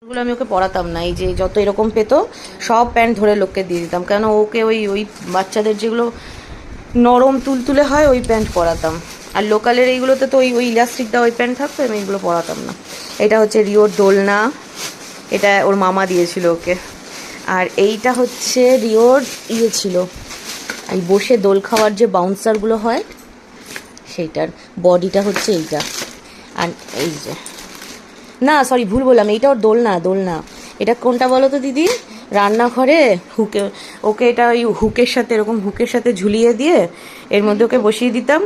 ওগুলো আমি ওকে পরাতাম না, এই যে যত এরকম পেতো সব প্যান্ট ধরে লোককে দিয়ে দিতাম, কেন ওকে ওই ওই বাচ্চাদের যেগুলো নরম তুলতুলে হয় ওই প্যান্ট পরাতাম। আর লোকালের এইগুলোতে তো ওই ওই ইলাস্টিক দেওয়া ওই প্যান্ট থাকতো, আমি এগুলো পরাতাম না। এটা হচ্ছে রিওর দোলনা, এটা ওর মামা দিয়েছিল ওকে। আর এইটা হচ্ছে রিওর ইয়ে ছিল, এই বসে দোল খাওয়ার যে বাউন্সারগুলো হয় সেইটার বডিটা হচ্ছে এইটা। আর এই যে না সরি ভুল বললাম, এইটা ওর দোলনা, দোলনা। এটা কোনটা বলো তো দিদি? রান্নাঘরে হুকে, ওকে এটা ওই হুকের সাথে এরকম হুকের সাথে ঝুলিয়ে দিয়ে এর মধ্যে ওকে বসিয়ে দিতাম,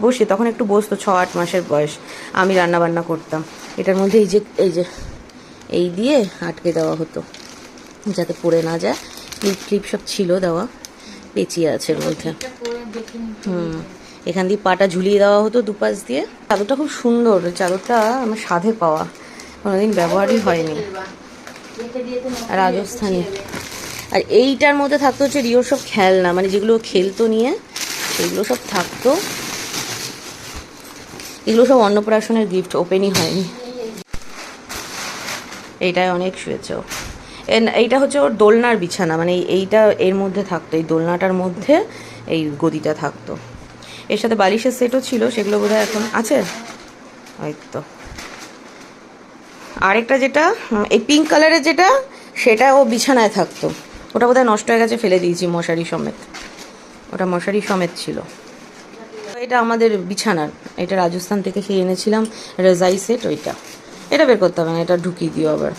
বসে তখন একটু বসতো, 6-8 মাসের বয়স, আমি রান্না বান্না করতাম। এটার মধ্যে এই দিয়ে আটকে দেওয়া হতো যাতে পড়ে না যায়। ক্লিপ সব ছিল দেওয়া, পেঁচিয়ে আছে এর মধ্যে। এখান দিয়ে পাটা ঝুলিয়ে দেওয়া হতো দুপাশ দিয়ে। চাদরটা খুব সুন্দর, চাদরটা আমার সাধে পাওয়া, কোনোদিন ব্যবহারই হয়নি, রাজস্থানী। আর এইটার মধ্যে থাকতো হচ্ছে রিওর সব খেলনা, মানে যেগুলো খেলতো নিয়ে সেগুলো সব থাকতো। এগুলো সব অন্নপ্রাশনের গিফট, ওপেনই হয়নি। এইটায় অনেক শুয়েছে। এইটা হচ্ছে ওর দোলনার বিছানা, মানে এইটা এর মধ্যে থাকতো, এই দোলনাটার মধ্যে এই গদিটা থাকতো। এর সাথে বালিশের সেটও ছিল, সেগুলো বোধহয় এখন আছে হয়তো। আরেকটা যেটা এই পিঙ্ক কালারের যেটা, সেটা ও বিছানায় থাকতো, ওটা বোধহয় নষ্ট হয়ে গেছে, ফেলে দিয়েছি মশারি সমেত, ওটা মশারি সমেত ছিল। এটা আমাদের বিছানার, এটা রাজস্থান থেকে খেয়ে এনেছিলাম রেজাই সেট, ওইটা। এটা বের করতে হবে না, এটা ঢুকিয়ে দিও আবার।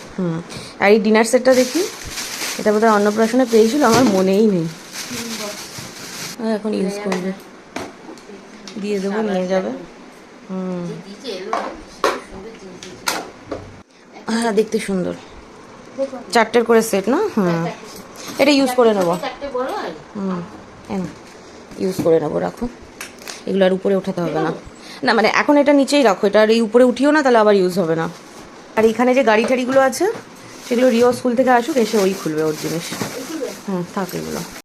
আর এই ডিনার সেটটা দেখি, এটা বোধহয় অন্নপ্রাশনে পেয়েছিল, আমার মনেই নেই। এখন ইউজ করবে, দিয়ে দেবো, নিয়ে যাবে। হ্যাঁ দেখতে সুন্দর, 4টের করে সেট না? এটা ইউজ করে নেবো। ইউজ করে নেবো, রাখো। এগুলো আর উপরে উঠাতে হবে না, না মানে এখন এটা নিচেই রাখো, এটা আর এই উপরে উঠিও না, তাহলে আবার ইউজ হবে না। আর এখানে যে গাড়ি টাড়িগুলো আছে সেগুলো রিও স্কুল থেকে আসুক, এসে ওই খুলবে ওর জিনিস। থাক এগুলো।